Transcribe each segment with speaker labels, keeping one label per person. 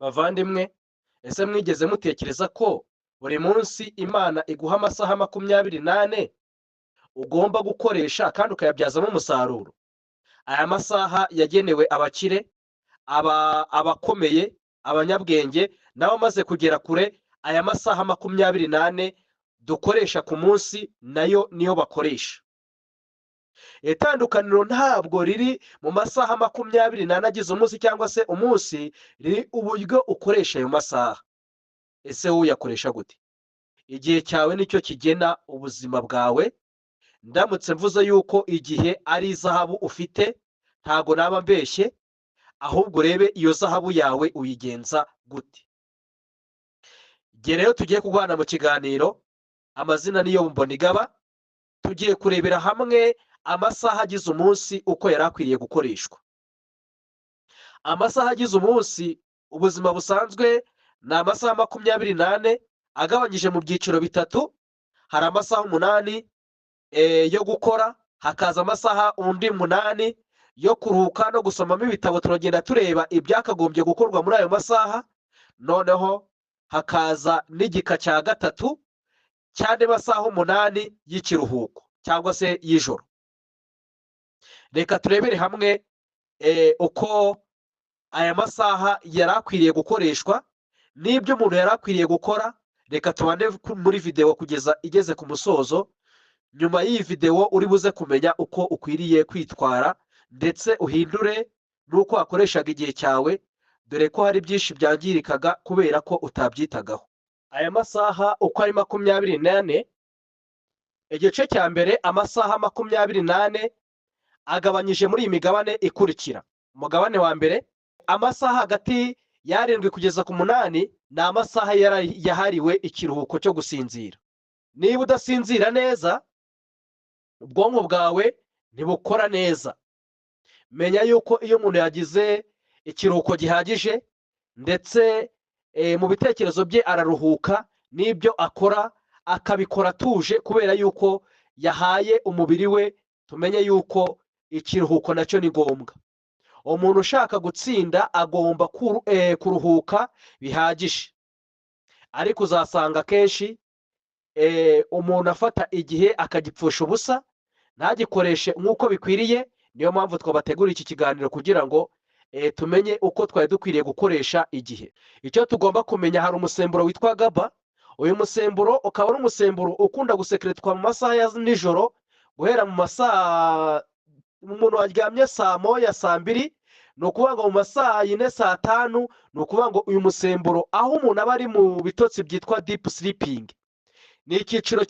Speaker 1: Bavandimwe, ese mwigeze mutekereza ko buri munsi Imana iguha amasaha 24 ugomba gukoresha kandi ukayabyazamo umusaruro? Aya masaha yagenewe abakire, abakomeye, abanyabwenge n'abamaze kugera kure. Aya masaha 24 dukoresha ku munsi nayo niyo bakoresha. Itandukaniro ntabwo riri mu masaha 24 agize umunsi cyangwa se umunsi, riri uburyo ukoresha ayo masaha. Ese wowe uyakoresha gute? Igihe cyawe nicyo kigena ubuzima bwawe. Ndamutse mvuze yuko igihe ari izahabu ufite, ntago naba mbeshye, ahubwo urebe iyo zahabu yawe uyigenza gute. Igihe rero tugiye kubana mu kiganiro, amazina niyo Mbonigaba, tugiye kurebera hamwe amasaha agize umunsi uko yari akwiriye gukoreshwa. Amasaha agize umunsi ubuzima busanzwe ni amasaha 24 agabanyije mu byiciro bitatu. Hari amasaha 8 yo gukora, hakaza amasaha 8 yo kuruhuka no gusomamo ibitabo. Turagenda tureba ibyakagombye gukorwa muri ayo masaha. Noneho hakaza n'igika cya gatatu cyane masaha 8 y'ikiruhuko cyangwa se y'ijoro. Reka turebere hamwe uko aya masaha yari akwiriye gukoreshwa n'ibyo umuntu yari akwiriye gukora. Reka tubane muri video kugeza igeze ku musozo. Nyuma y'iyi video uri buze kumenya uko ukwiriye kwitwara ndetse uhindure n'uko wakoreshaga igihe cyawe, dore ko hari byinshi byangirikaga kubera ko utabyitagaho. Aya masaha uko ari 24, igice cya mbere amasaha 24 agabanyije muri iyi migabane ikurikira. Umugabane wa mbere, amasaha hagati ya 7 kugeza ku 8 ni amasaha yahariwe ikiruhuko cyo gusinzira. Niba udasinzira neza, ubwonko bwawe ntibukora neza. Menya yuko iyo umuntu yagize ikiruhuko gihagije ndetse mu bitekerezo bye araruhuka, n'ibyo akora akabikora atuje, kubera yuko yahaye umubiri we, tumenye yuko ikiruhuko nacyo ni ngombwa. Umuntu ushaka gutsinda agomba kuruhuka bihagije. Ariko uzasanga kenshi umuntu afata igihe akagipfusha ubusa, ntagikoreshe nk'uko bikwiriye. Niyo mpamvu twabategura iki kiganiro kugira ngo tumenye uko twari dukwiriye gukoresha igihe. Icyo tugomba kumenya, hari umusemburo witwa GABA. Uyu musemburo ukaba ari umusemburo ukunda gusekeretwa mu masaha ya nijoro, guhera mu masaha umuntu waryamye saa moya, saa 2, ni ukuvuga ngo mu masaha 4, saa 5, ni ukuvuga ngo uyu musemburo aho umuntu aba ari mu bitotsi byitwa deep sleeping. Ni icyiciro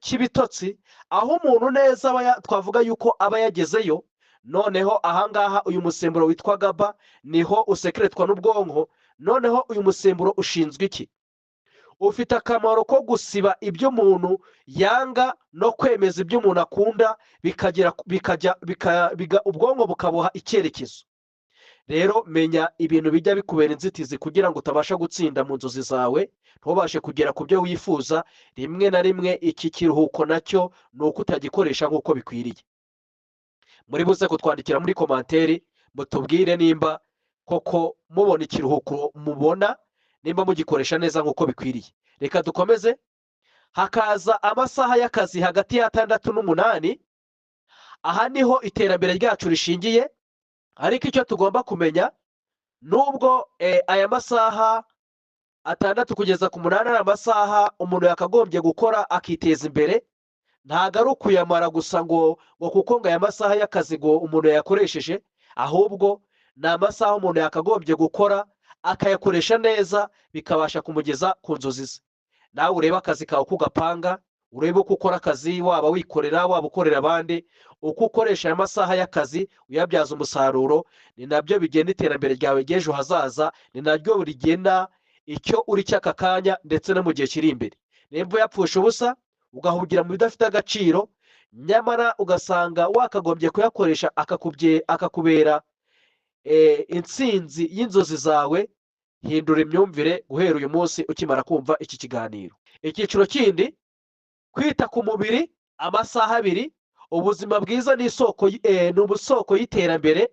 Speaker 1: cy'ibitotsi aho umuntu neza twavuga yuko aba yagezeyo. Noneho ahangaha uyu musemburo witwa GABA niho usekeretwa n'ubwonko. Noneho uyu musemburo ushinzwe iki? Ufite akamaro ko gusiba ibyo umuntu yanga no kwemeza ibyo umuntu akunda, ubwonko bukabuha icyerekezo. Rero menya ibintu bijya bikubera inzitizi kugira ngo utabasha gutsinda mu nzozi zawe, ntubashe kugera ku byo wifuza. Rimwe na rimwe iki kiruhuko nacyo ni uko utagikoresha nk'uko bikwiriye. Muri buze kutwandikira muri komanteri mutubwire nimba koko mubona ikiruhuko mubona, nimba mugikoresha neza nk'uko bikwiriye. Reka dukomeze. Hakaza amasaha y'akazi hagati ya 6 n'8. Aha niho iterambere ryacu rishingiye. Ariko icyo tugomba kumenya, nubwo aya masaha 6 kugeza ku 8 ari amasaha umuntu yakagombye gukora akiteza imbere, ntago ari ukuyamara gusa ngo kuko ngo aya masaha y'akazi ngo umuntu yakoresheje, ahubwo ni amasaha umuntu yakagombye gukora akayakoresha neza, bikabasha kumugeza ku nzozi ze. Nawe urebe akazi kawe kugapanga, urebe uko ukora akazi, waba wikorera waba ukorera abandi, uko ukoresha aya masaha y'akazi uyabyaza umusaruro, ni nabyo bigenda iterambere ryawe ry'ejo hazaza, ni naryo rigena icyo uri cy'aka kanya ndetse no mu gihe kiri imbere. Nimba uyapfusha ubusa ugahugira mu bidafite agaciro, nyamara ugasanga wakagombye kuyakoresha akakubera intsinzi y'inzozi zawe, hindura imyumvire guhera uyu munsi ukimara kumva iki kiganiro. Icyiciro kindi, kwita ku mubiri amasaha 2. Ubuzima bwiza ni isoko y'iterambere,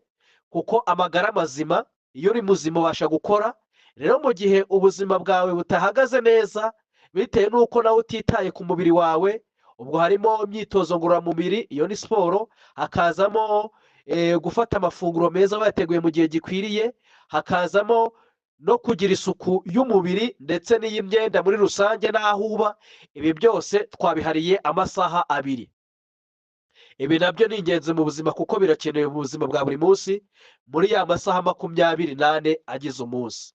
Speaker 1: kuko amagara mazima, iyo uri muzima ubasha gukora, rero mu gihe ubuzima bwawe butahagaze neza bitewe n'uko nawe utitaye ku mubiri wawe, ubwo harimo imyitozo ngororamubiri, iyo ni siporo, hakazamo gufata amafunguro meza bayateguye mu gihe gikwiriye, hakazamo no kugira isuku y'umubiri ndetse n'iy'imyenda muri rusange n'aho uba. Ibi byose twabihariye amasaha 2. Ibi nabyo ni ingenzi mu buzima kuko birakenewe mu buzima bwa buri munsi muri ya masaha 24 agize umunsi.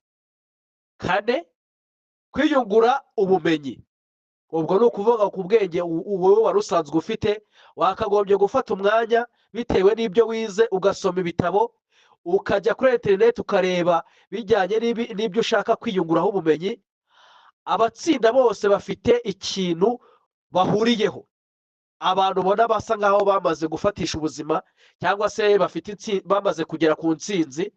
Speaker 1: 4, kwiyungura ubumenyi. Ubwo ni ukuvuga ku bwenge wowe wari usanzwe ufite, wakagombye gufata umwanya bitewe n'ibyo wize ugasoma ibitabo, ukajya kuri interineti ukareba bijyanye n'ibyo ushaka kwiyunguraho ubumenyi. Abatsinda bose bafite ikintu bahuriyeho. Abantu ubona basa nkaho bamaze gufatisha ubuzima cyangwa se bamaze kugera ku ntsinzi,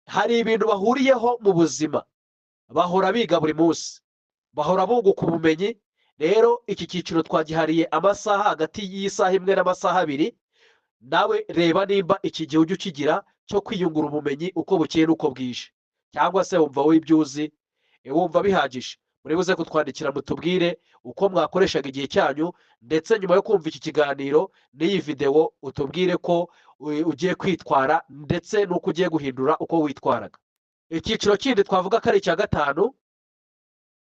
Speaker 1: hari ibintu bahuriyeho mu buzima. Bahora biga buri munsi, bahora bunguka ubumenyi. Rero iki cyiciro twagihariye amasaha hagati y'isaha 1 n'amasaha 2. Nawe reba nimba iki gihe ujya ukigira cyo kwiyungura ubumenyi uko bukeye n'uko bwije, cyangwa se wumva w'ibyo uzi wumva bihagije. Muri buze kutwandikira mutubwire uko mwakoreshaga igihe cyanyu, ndetse nyuma yo kumva iki kiganiro n'iyi videwo utubwire ko ugiye kwitwara ndetse n'uko ugiye guhindura uko witwaraga. Icyiciro kindi twavuga ko ari icya 5,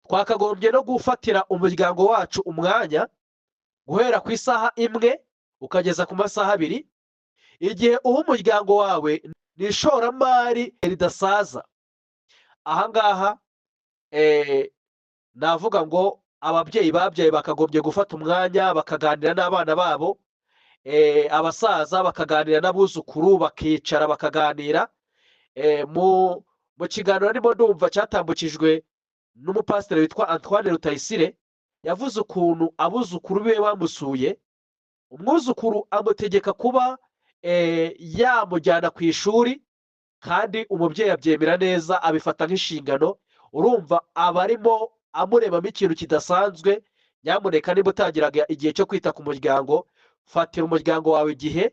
Speaker 1: twakagombye no gufatira umuryango wacu umwanya guhera ku isaha 1 ukageza ku masaha 2. Igihe uha umuryango wawe ni ishoramari ridasaza. Ahangaha navuga ngo ababyeyi babyaye bakagombye gufata umwanya bakaganira n'abana babo, abasaza bakaganira n'abuzukuru, bakicara bakaganira. Mu kiganiro arimo ndumva cyatambukijwe n'umupasiteri witwa Antoine Rutayisire, yavuze ukuntu abuzukuru be bamusuye, umwuzukuru amutegeka kuba yamujyana ku ishuri, kandi umubyeyi abyemera neza, abifata nk'inshingano. Urumva aba arimo amurebamo ikintu kidasanzwe. Nyamuneka niba utagiraga igihe cyo kwita ku muryango, fatira umuryango wawe igihe.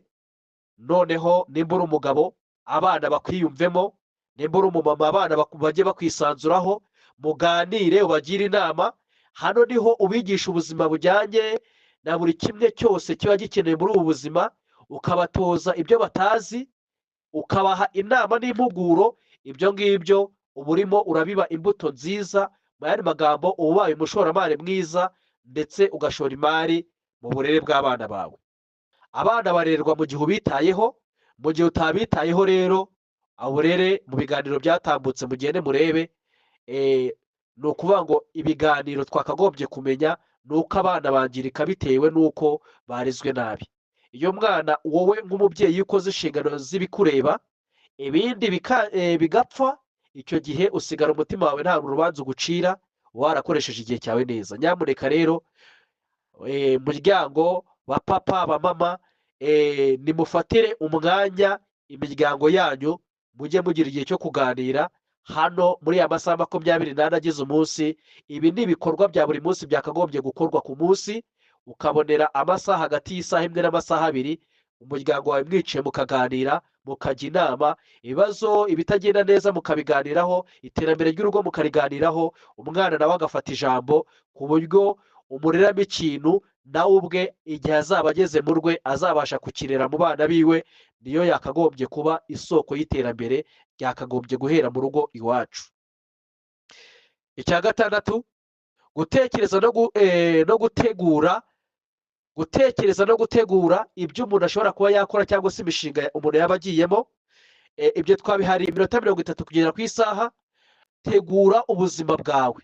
Speaker 1: Noneho nimba uri umugabo, abana bakwiyumvemo, nimba uri umumama, abana bajye bakwisanzuraho, muganire, ubagire inama. Hano niho ubigisha ubuzima bujyanye na buri kimwe cyose kiba gikenewe muri ubu buzima, ukabatoza ibyo batazi, ukabaha inama n'impuguro. Ibyo ngibyo uba urimo urabiba imbuto nziza. Mu yandi magambo uba ubaye umushoramari mwiza, ndetse ugashora imari mu burere bw'abana bawe. Abana barerwa mu gihe ubitayeho. Mu gihe utabitayeho rero, uburere mu biganiro byatambutse mugende murebe. Ni ukuvuga ngo ibiganiro twakagombye kumenya ni uko abana bangirika bitewe n'uko barezwe nabi. Iyo mwana wowe nk'umubyeyi ukoze inshingano z'ibikureba, ibindi bigapfa, icyo gihe usigara umutima wawe nta rubanza ugucira, warakoresheje igihe cyawe neza. Nyamuneka rero muryango ba papa ba mama, nimufatire umwanya imiryango yanyu, mujye mugira igihe cyo kuganira. Hano muri ya masaha 24 agize umunsi, ibi ni ibikorwa bya buri munsi byakagombye gukorwa ku munsi. Ukabonera amasaha hagati y'isaha 1 n'amasaha 2, umuryango wawe mwicaye mukaganira, mukajya inama, ibibazo ibitagenda neza mukabiganiraho, iterambere ry'urugo mukariganiraho. Umwana nawe agafata ijambo ku buryo umureramo ikintu nawe ubwe igihe azaba ageze mu rwe azabasha kukirera mu bana biwe. Niyo yakagombye kuba isoko y'iterambere, ryakagombye guhera mu rugo iwacu. Icya 6, gutekereza no gutegura ibyo umuntu ashobora kuba yakora cyangwa se imishinga umuntu yaba agiyemo. Ibyo twabihariye iminota 30 kugera ku isaha. Tegura ubuzima bwawe.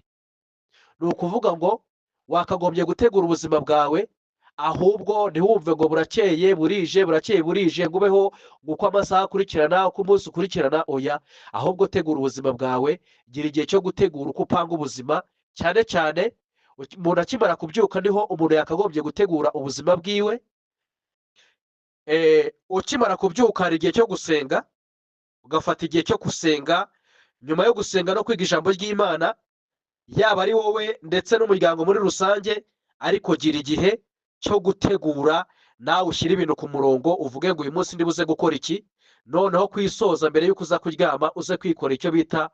Speaker 1: Ni ukuvuga ngo wakagombye gutegura ubuzima bwawe, ahubwo ntiwumve ngo burakeye burije, burakeye burije, ngo ubeho uko amasaha akurikirana, uko umunsi ukurikirana. Oya, ahubwo tegura ubuzima bwawe. Gira igihe cyo gutegura uko upanga ubuzima. Cyane cyane umuntu akimara kubyuka niho umuntu yakagombye gutegura ubuzima bwiwe. Ukimara kubyuka hari igihe cyo gusenga, ugafata igihe cyo gusenga. Nyuma yo gusenga no kwiga ijambo ry'Imana, yaba ari wowe ndetse n'umuryango muri rusange, ariko gira igihe cyo gutegura. Nawe ushyira ibintu ku murongo, uvuge ngo uyu munsi ndibuze gukora iki. Noneho kwisoza mbere y'uko uza kuryama uze kwikora icyo bita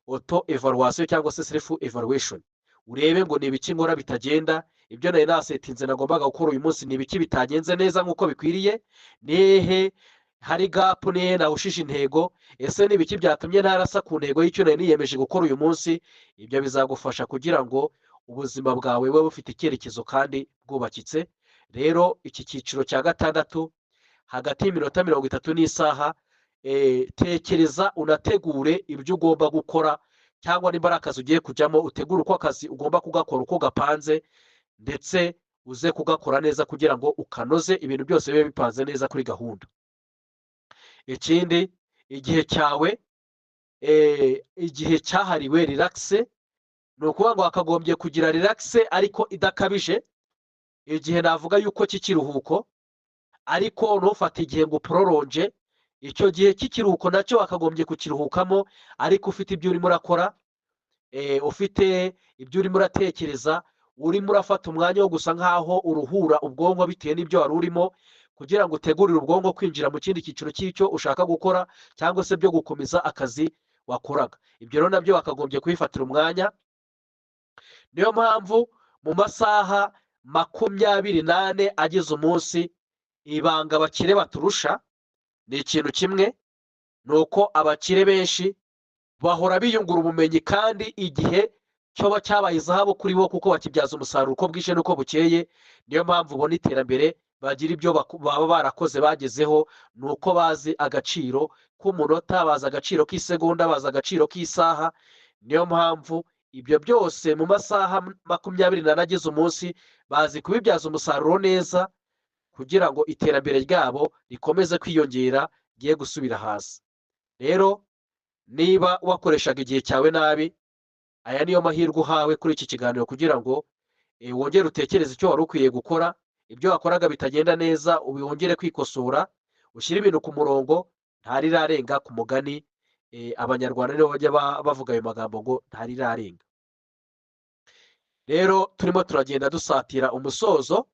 Speaker 1: auto evaluation cyangwa se self evaluation, urebe ngo ni ibiki nkora bitagenda, ibyo nari nasetinze nagombaga gukora uyu munsi ni ibiki bitagenze neza nk'uko bikwiriye, nehe hari gap, nehe nahushije intego, ese ni ibiki byatumye ntarasa ku ntego y'icyo nari niyemeje gukora uyu munsi. Ibyo bizagufasha kugira ngo ubuzima bwawe bube bufite icyerekezo kandi bwubakitse. Rero iki cyiciro cya gatandatu hagati y'iminota 30 n'isaha, tekereza unategure ibyo ugomba gukora, cyangwa niba ari akazi ugiye kujyamo utegure uko akazi ugomba kugakora uko gapanze, ndetse uze kugakora neza kugira ngo ukanoze ibintu byose bibe bipanze neza kuri gahunda. Ikindi, igihe cyawe igihe cyahariwe relaxe, ni ukuvuga ngo wakagombye kugira relaxe ariko idakabije. Igihe navuga yuko cy'ikiruhuko, ariko ntufate igihe ngo prolonge. Icyo gihe cy'ikiruhuko nacyo wakagombye kukiruhukamo, ariko ufite ibyo urimo urakora, ufite ibyo urimo uratekereza, urimo urafata umwanya wo gusa nkaho uruhura ubwonko bitewe n'ibyo wari urimo, kugira ngo utegurire ubwonko kwinjira mu kindi cyiciro cy'icyo ushaka gukora, cyangwa se byo gukomeza akazi wakoraga. Ibyo rero nabyo wakagombye kubifatira umwanya. Niyo mpamvu mu masaha 24 agize umunsi, ibanga abakire baturusha ni ikintu kimwe, ni uko abakire benshi bahora biyungura ubumenyi, kandi igihe cyoba cyabaye izahabu kuri bo kuko bakibyaza umusaruro uko bwije n'uko bukeye. Niyo mpamvu ubona iterambere, bagira ibyo baba barakoze bagezeho, ni uko bazi agaciro k'umunota, bazi agaciro k'isegonda, bazi agaciro k'isaha. Niyo mpamvu ibyo byose mu masaha 24 agize umunsi bazi kubibyaza umusaruro neza, kugira ngo iterambere ryabo rikomeze kwiyongera, giye gusubira hasi. Rero niba wakoreshaga igihe cyawe nabi, aya niyo mahirwe uhawe kuri iki kiganiro, kugira ngo wongere utekereze icyo wari ukwiye gukora, ibyo wakoraga bitagenda neza wongere kwikosora, ushyire ibintu ku murongo. Ntarirarenga ku mugani, abanyarwanda nibo bajya bavuga ayo magambo ngo ntarirarenga. Rero turimo turagenda dusatira umusozo,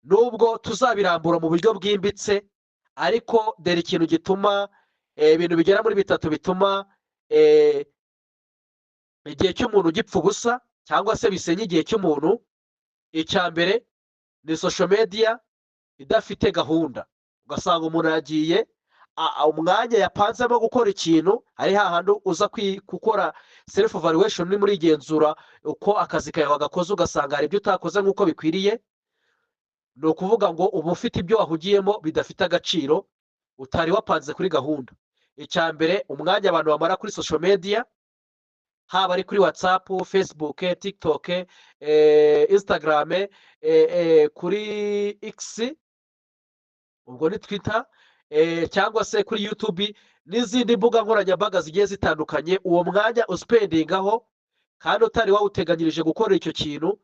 Speaker 1: nubwo tuzabirambura mu buryo bwimbitse, ariko dore ikintu gituma ibintu bigera muri bitatu bituma igihe cy'umuntu gipfa ubusa, cyangwa se bisenya igihe cy'umuntu. Icya mbere ni social media idafite gahunda, ugasanga umuntu yagiye umwanya yapanzemo gukora ikintu, ari hahandi uza gukora self evaluation, muri igenzura uko akazi kawe wagakoze, ugasanga hari ibyo utakoze nk'uko bikwiriye. Ni ukuvuga ngo uba ufite ibyo wahugiyemo bidafite agaciro, utari wapanze kuri gahunda. Icya mbere, umwanya abantu bamara kuri social media, haba ari kuri WhatsApp, Facebook, TikTok, Instagram, kuri X, ubwo ni Twitter, cyangwa se kuri YouTube n'izindi mbuga nkoranyambaga zigiye zitandukanye, uwo mwanya uspendingaho kandi utari wawuteganyirije gukora icyo kintu.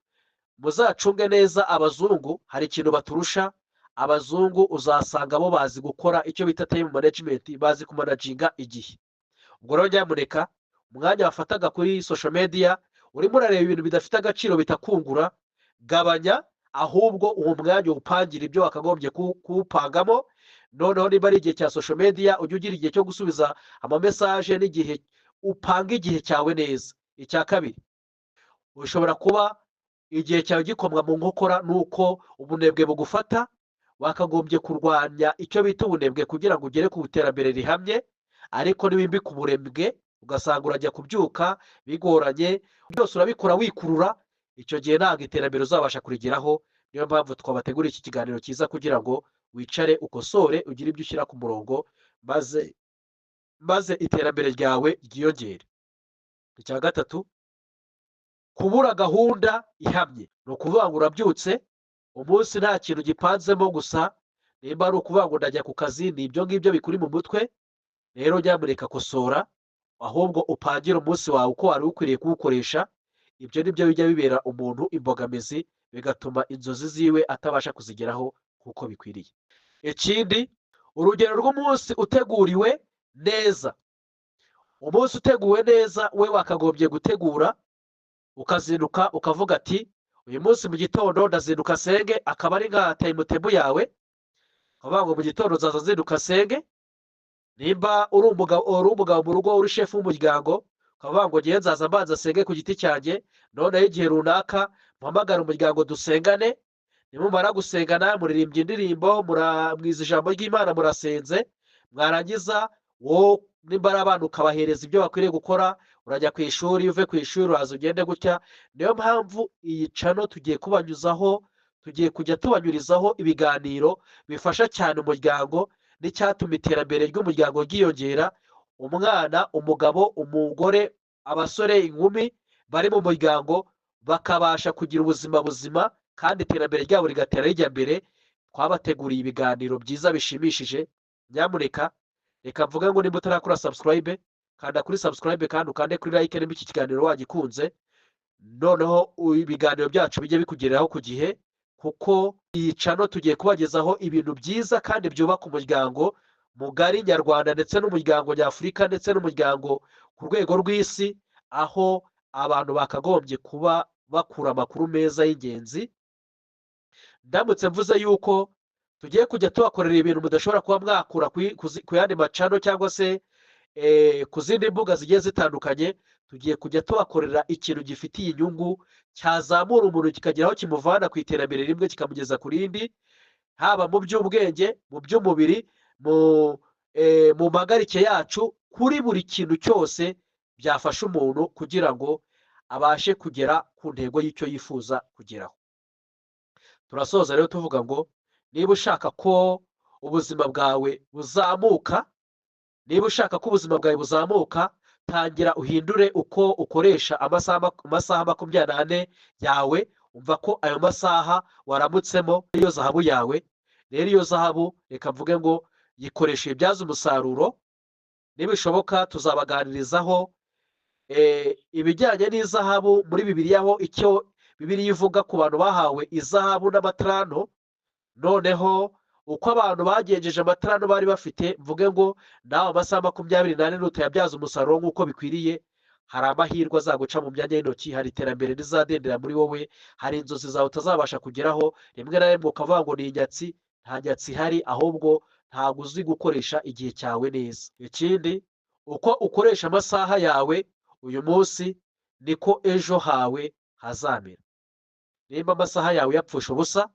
Speaker 1: Muzacunge neza abazungu, hari ikintu baturusha. Abazungu uzasanga bo bazi gukora icyo bita time management, bazi kumanaginga igihe. Ubwo rero nyamuneka, umwanya wafataga kuri social media urimo urareba ibintu bidafite agaciro bitakungura, gabanya, ahubwo uwo mwanya upangira ibyo wakagombye kuwupangamo. Noneho niba ari igihe cya social media, ujye ugira igihe cyo gusubiza amamesaje, n'igihe upanga igihe cyawe neza. Icya kabiri, ushobora kuba igihe cyawe gikomwa mu nkokora nuko ubunebwe bugufata. Wakagombye kurwanya icyo bita ubunebwe kugira ngo ugere ku iterambere rihamye, ariko niwimbika ubunebwe ugasanga urajya kubyuka bigoranye, byose urabikora wikurura, icyo gihe ntabwo iterambere uzabasha kurigeraho. Niyo mpamvu twabategura iki kiganiro cyiza, kugira ngo wicare ukosore, ugire ibyo ushyira ku murongo, maze iterambere ryawe ryiyongere. Icya gatatu, kubura gahunda ihamye, ni ukuvuga ngo urabyutse umunsi nta kintu gipanzemo, gusa nimba ari ukuvuga ngo ndajya ku kazi, ni ibyo ngibyo bikuri mu mutwe. Rero nyamuneka kosora, ahubwo upangire umunsi wawe uko wari ukwiriye kuwukoresha. Ibyo nibyo bijya bibera umuntu imbogamizi, bigatuma inzozi ziwe atabasha kuzigeraho kuko bikwiriye. Ikindi, urugero rw'umunsi uteguriwe neza. Umunsi uteguwe neza, we wakagombye gutegura ukazinduka ukavuga ati uyu munsi mu gitondo ndazinduka senge, akaba ari nka timetable yawe. Ukavuga ngo mu gitondo nzaza nzinduka senge, nimba uri umugabo mu rugo uri shefu w'umuryango ukavuga ngo ngewe nzaza mbanza asenge ku giti cyanjye, noneho igihe runaka muhamagara umuryango dusengane, nimumara gusengana muririmbye indirimbo mwiza ijambo ry'Imana murasenze, mwarangiza wowe nimba ari abana ukabahereza ibyo bakwiriye gukora, urajya ku ishuri, uve ku ishuri uraza ugende gutya. Niyo mpamvu iyi cano tugiye kujya tubanyurizaho ibiganiro bifasha cyane umuryango n'icyatuma iterambere ry'umuryango ryiyongera. Umwana, umugabo, umugore, abasore, inkumi bari mu muryango bakabasha kugira ubuzima buzima kandi iterambere ryabo rigatera rijya mbere. Twabateguriye ibiganiro byiza bishimishije. Nyamuneka reka mvuge ngo nimba utarakora subscribe, kanda kuri subscribe kandi ukande kuri like nimba iki kiganiro wagikunze, noneho ibiganiro byacu bijye bikugereraho ku gihe, kuko iyi cano tugiye kubagezaho ibintu byiza kandi byubaka umuryango mugari nyarwanda ndetse n'umuryango nyafurika ndetse n'umuryango ku rwego rw'isi, aho abantu bakagombye kuba bakura amakuru meza y'ingenzi. Ndamutse mvuze yuko tugiye kujya tubakorera ibintu mudashobora kuba mwakura ku yandi macano cyangwa se ku zindi mbuga zigiye zitandukanye, tugiye kujya tubakorera ikintu gifitiye inyungu, cyazamura umuntu kikagira aho kimuvana ku iterambere rimwe kikamugeza ku rindi, haba mu by'ubwenge, mu by'umubiri, mu mpagarike yacu, kuri buri kintu cyose byafasha umuntu kugira ngo abashe kugera ku ntego y'icyo yifuza kugeraho. Turasoza rero tuvuga ngo niba ushaka ko ubuzima bwawe buzamuka, tangira uhindure uko ukoresha amasaha 24 yawe. Umva ko ayo masaha waramutsemo iyo zahabu yawe. Rero iyo zahabu reka mvuge ngo yikoreshe ibyaza umusaruro. Nibishoboka tuzabaganirizaho ibijyanye n'izahabu muri Bibiliya, aho icyo Bibiliya ivuga ku bantu bahawe izahabu n'amatarano, noneho uko abantu bagenjeje amatarano bari bafite. Mvuge ngo nawe amasaha 24 nutayabyaza umusaruro nk'uko bikwiriye, hari amahirwe azaguca mu myanya y'intoki, hari iterambere rizadendera muri wowe, hari inzozi zawe utazabasha kugeraho. Rimwe na rimwe ukavuga ngo ni inyatsi, nta nyatsi ihari, ahubwo ntabwo uzi gukoresha igihe cyawe neza. Ikindi, uko ukoresha amasaha yawe uyu munsi niko ejo hawe hazamera. Nimba amasaha yawe yapfusha ubusa,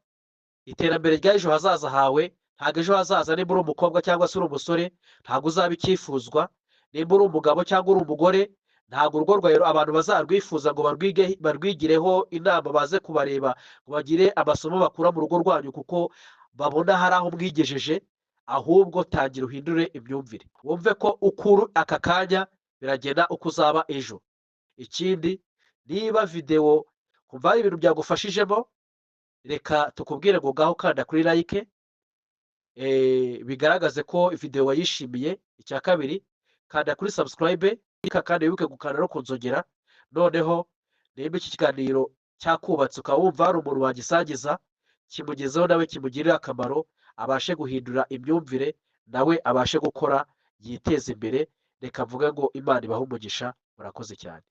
Speaker 1: iterambere ry'ejo hazaza hawe ntabwo ejo hazaza. Nimba uri umukobwa cyangwa se uri umusore, ntabwo uzaba icyifuzwa. Nimba uri umugabo cyangwa uri umugore, ntabwo urugo rwawe abantu bazarwifuza ngo barwigireho inama, baze kubareba ngo bagire amasomo bakura mu rugo rwanyu kuko babona hari aho mwigejeje. Ahubwo tangira uhindure imyumvire, wumve ko ukuru aka kanya biragenda uko uzaba ejo. Ikindi, niba videwo kumva hari ibintu byagufashijemo, reka tukubwire ngo ngaho kanda kuri like bigaragaze ko videwo wayishimiye. Icya kabiri, kanda kuri subscribe kandi wibuke gukanda no kunzogera. Noneho nimba iki kiganiro cyakubatse ukaba wumva hari umuntu wagisangiza, kimugezeho nawe kimugirira akamaro, abashe guhindura imyumvire, nawe abashe gukora yiteze imbere. Reka mvuge ngo Imana ibahe umugisha. Murakoze cyane.